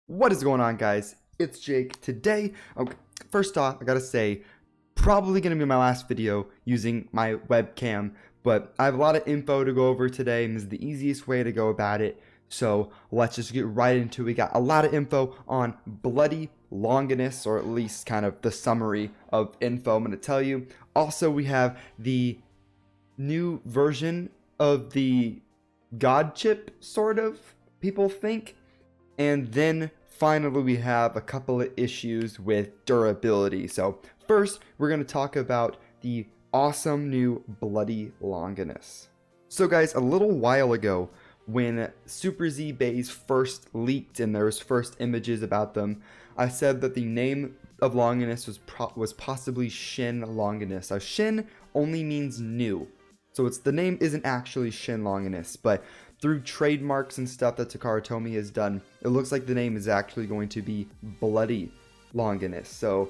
What is going on, guys? It's Jake. Today, first off, I gotta say, probably gonna be my last video using my webcam, but I have a lot of info to go over today, and this is the easiest way to go about it. So let's just get right into it. We got a lot of info on Bloody Longinus, or at least kind of the summary of info I'm gonna tell you. Also, we have the new version of the God chip, sort of, people think. And then finally we have a couple of issues with durability. So first we're going to talk about the awesome new Bloody Longinus. So guys, a little while ago when Super Z Bays first leaked and there was first images about them, I said that the name of Longinus was possibly Shin Longinus. Now Shin only means new. So the name isn't actually Shin Longinus, but through trademarks and stuff that Takara Tomy has done, it looks like the name is actually going to be Bloody Longinus. So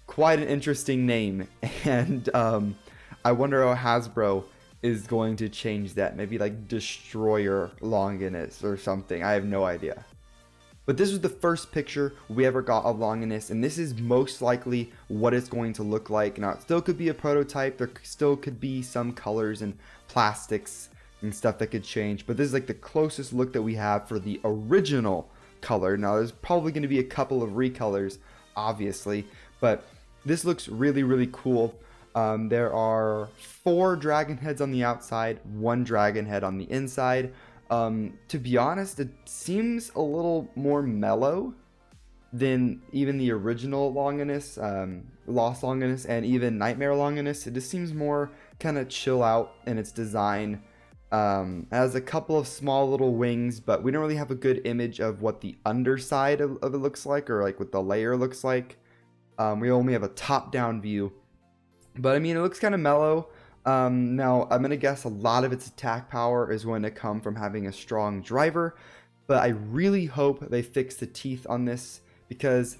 quite an interesting name, and I wonder how Hasbro is going to change that. Maybe like Destroyer Longinus or something. I have no idea. But this was the first picture we ever got of Longinus, and this is most likely what it's going to look like. Now, it still could be a prototype. There still could be some colors and plastics and stuff that could change, but this is like the closest look that we have for the original color. Now, there's probably going to be a couple of recolors, obviously, but this looks really cool. There are 4 dragon heads on the outside, 1 dragon head on the inside. To be honest, it seems a little more mellow than even the original Longinus, Lost Longinus, and even Nightmare Longinus. It just seems more kind of chill out in its design. It has a couple of small little wings, but we don't really have a good image of what the underside of it looks like, or like what the layer looks like. We only have a top-down view, but I mean, it looks kind of mellow. Now, I'm going to guess a lot of its attack power is going to come from having a strong driver, but I really hope they fix the teeth on this, because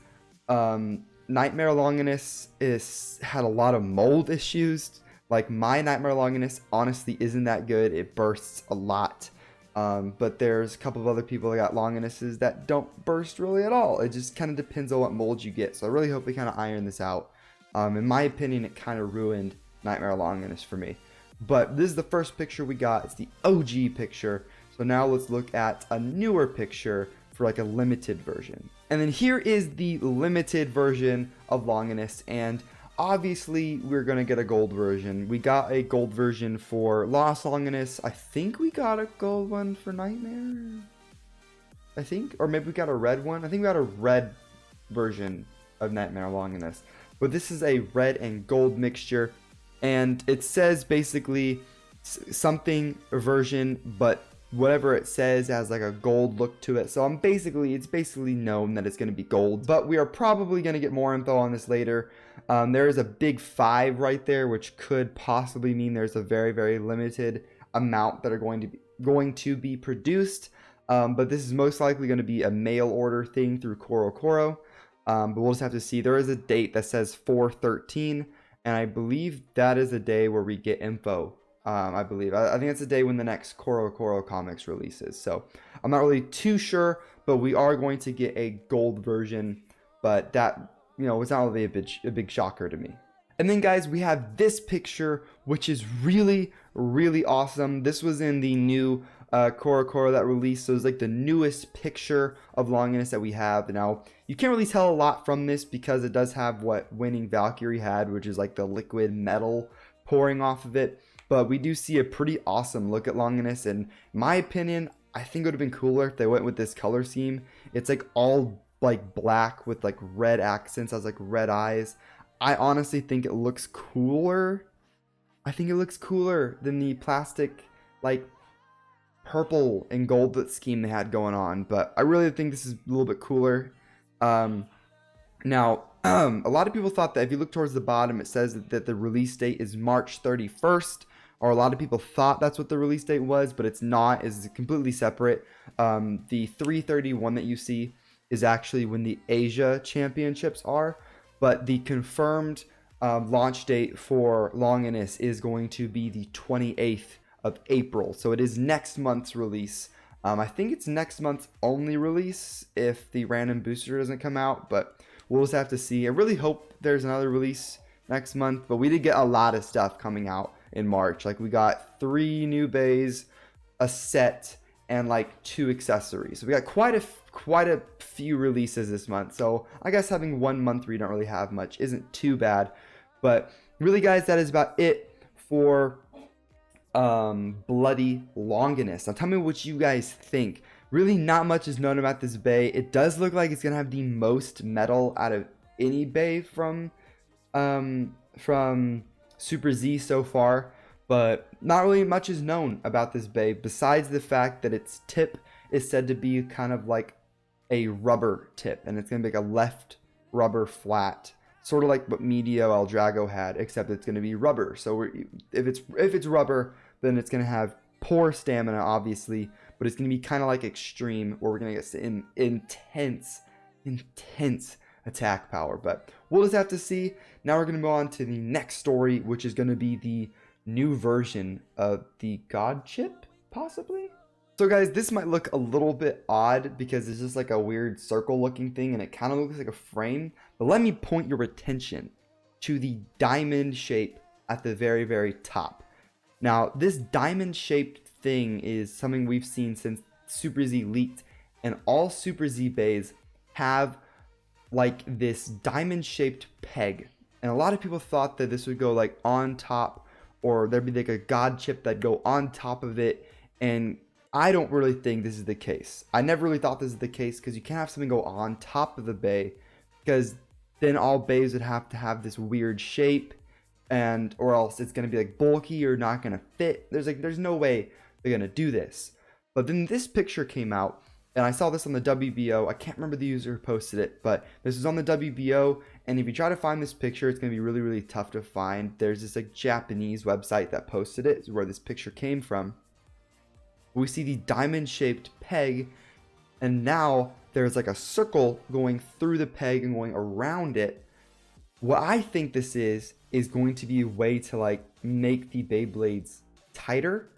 Nightmare Longinus had a lot of mold issues. Like, my Nightmare Longinus honestly isn't that good. It bursts a lot. But there's a couple of other people that got Longinuses that don't burst really at all. It just kind of depends on what mold you get. So I really hope they kind of iron this out. In my opinion, it kind of ruined Nightmare Longinus for me. But this is the first picture we got. It's the OG picture. So now let's look at a newer picture for like a limited version. And then here is the limited version of Longinus, and obviously we're gonna get a gold version. We got a gold version for Lost Longinus. I think we got a gold one for Nightmare, I think, or maybe we got a red one. I think we got a red version of Nightmare Longinus, but this is a red and gold mixture, and it says basically something version, but whatever it says has like a gold look to it. So it's basically known that it's going to be gold, but we are probably going to get more info on this later. There is a big 5 right there, which could possibly mean there's a very limited amount that are going to be produced. But this is most likely going to be a mail order thing through Korokoro. But we'll just have to see. There is a date that says 4/13, and I believe that is a day where we get info. I think it's the day when the next Korokoro comics releases. So I'm not really too sure, but we are going to get a gold version. But that, was not really a big shocker to me. And then, guys, we have this picture, which is really awesome. This was in the new Korokoro that released, so it's like the newest picture of Longinus that we have. Now, you can't really tell a lot from this because it does have what Winning Valkyrie had, which is like the liquid metal pouring off of it. But we do see a pretty awesome look at Longinus, and in my opinion, I think it would have been cooler if they went with this color scheme. It's like all like black with like red accents, has like red eyes. I honestly think it looks cooler. I think it looks cooler than the plastic like purple and gold scheme they had going on, but I really think this is a little bit cooler. Now, a lot of people thought that if you look towards the bottom, it says that the release date is March 31st. Or a lot of people thought that's what the release date was, but it's not. It's completely separate. The 3/31 that you see is actually when the Asia Championships are, but the confirmed launch date for Longinus is going to be the 28th of April. So it is next month's release. I think it's next month's only release if the random booster doesn't come out, but we'll just have to see. I really hope there's another release next month, but we did get a lot of stuff coming out in March. Like we got 3 new bays, a set, and like 2 accessories. So we got quite a few releases this month. So I guess having 1 month where you don't really have much isn't too bad. But really, guys, that is about it for Bloody Longinus. Now tell me what you guys think. Really not much is known about this bay. It does look like it's gonna have the most metal out of any bay from Super Z so far, but not really much is known about this bay besides the fact that its tip is said to be kind of like a rubber tip, and it's gonna be like a left rubber flat, sort of like what Medio El Drago had, except it's gonna be rubber. So if it's rubber, then it's going to have poor stamina, obviously, but it's going to be kind of like extreme, where we're going to get intense attack power. But we'll just have to see. Now we're going to move on to the next story, which is going to be the new version of the God Chip, possibly? So guys, this might look a little bit odd because it's just like a weird circle looking thing, and it kind of looks like a frame. But let me point your attention to the diamond shape at the very, very top. Now, this diamond-shaped thing is something we've seen since Super Z leaked, and all Super Z bays have like this diamond-shaped peg. And a lot of people thought that this would go like on top, or there'd be like a God chip that'd go on top of it, and I don't really think this is the case. I never really thought this is the case because you can't have something go on top of the bay, because then all bays would have to have this weird shape, and or else it's going to be like bulky or not going to fit. There's no way they're going to do this. But then this picture came out, and I saw this on the WBO. I can't remember the user who posted it, but this is on the WBO, and if you try to find this picture, it's going to be really, really tough to find. There's this like Japanese website that posted it, where this picture came from. We see the diamond shaped peg, and now there's like a circle going through the peg and going around it. What I think this is going to be a way to like make the Beyblades tighter,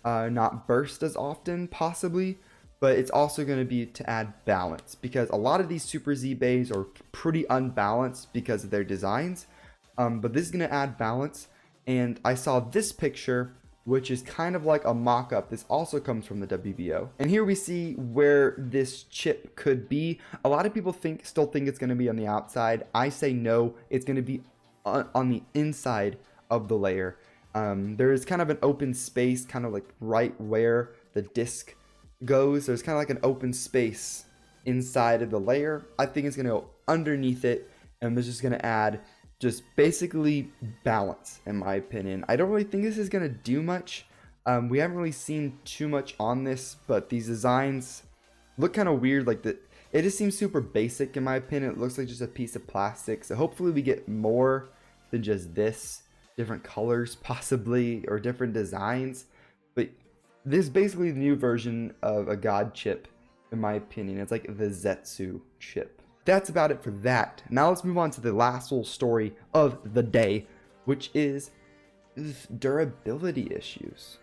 not burst as often possibly, but it's also going to be to add balance, because a lot of these Super Z bays are pretty unbalanced because of their designs, but this is going to add balance. And I saw this picture, which is kind of like a mock-up. This also comes from the WBO. And here we see where this chip could be. A lot of people still think it's going to be on the outside. I say no, it's going to be on the inside of the layer. There is kind of an open space, kind of like right where the disc goes. There's kind of like an open space inside of the layer. I think it's going to go underneath it, and it's just going to add just basically balance, in my opinion. I don't really think this is going to do much. We haven't really seen too much on this, but these designs look kind of weird. Like it just seems super basic, in my opinion. It looks like just a piece of plastic. So hopefully we get more than just this, different colors possibly, or different designs. But this is basically the new version of a God chip, in my opinion. It's like the Chouzetsu chip. That's about it for that. Now let's move on to the last little story of the day, which is durability issues.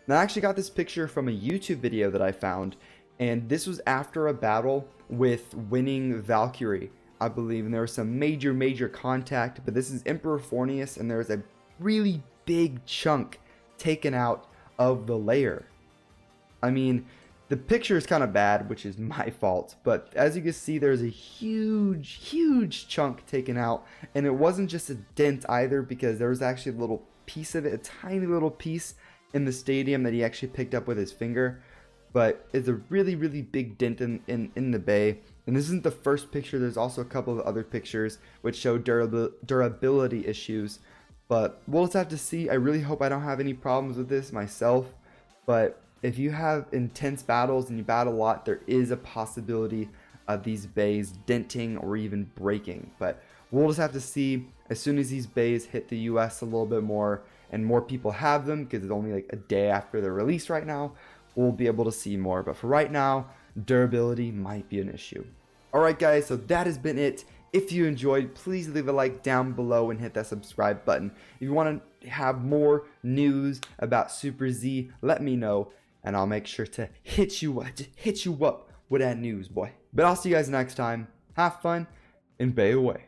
Now I actually got this picture from a YouTube video that I found, and this was after a battle with winning Valkyrie, I believe, and there was some major contact, but this is Emperor Fornius, and there's a really big chunk taken out of the layer. I mean, the picture is kind of bad, which is my fault, but as you can see, there's a huge chunk taken out, and it wasn't just a dent either, because there was actually a little piece of it, a tiny little piece in the stadium that he actually picked up with his finger. But it's a really big dent in the bay. And this isn't the first picture. There's also a couple of other pictures which show durability issues, but we'll just have to see. I really hope I don't have any problems with this myself, but if you have intense battles and you battle a lot, there is a possibility of these bays denting or even breaking. But we'll just have to see. As soon as these bays hit the US a little bit more and more people have them, because it's only like a day after they're released right now, we'll be able to see more. But for right now, durability might be an issue. Alright guys, so that has been it. If you enjoyed, please leave a like down below and hit that subscribe button. If you want to have more news about Super Z, let me know. and I'll make sure to hit you up with that news, boy. But I'll see you guys next time. Have fun and bay away.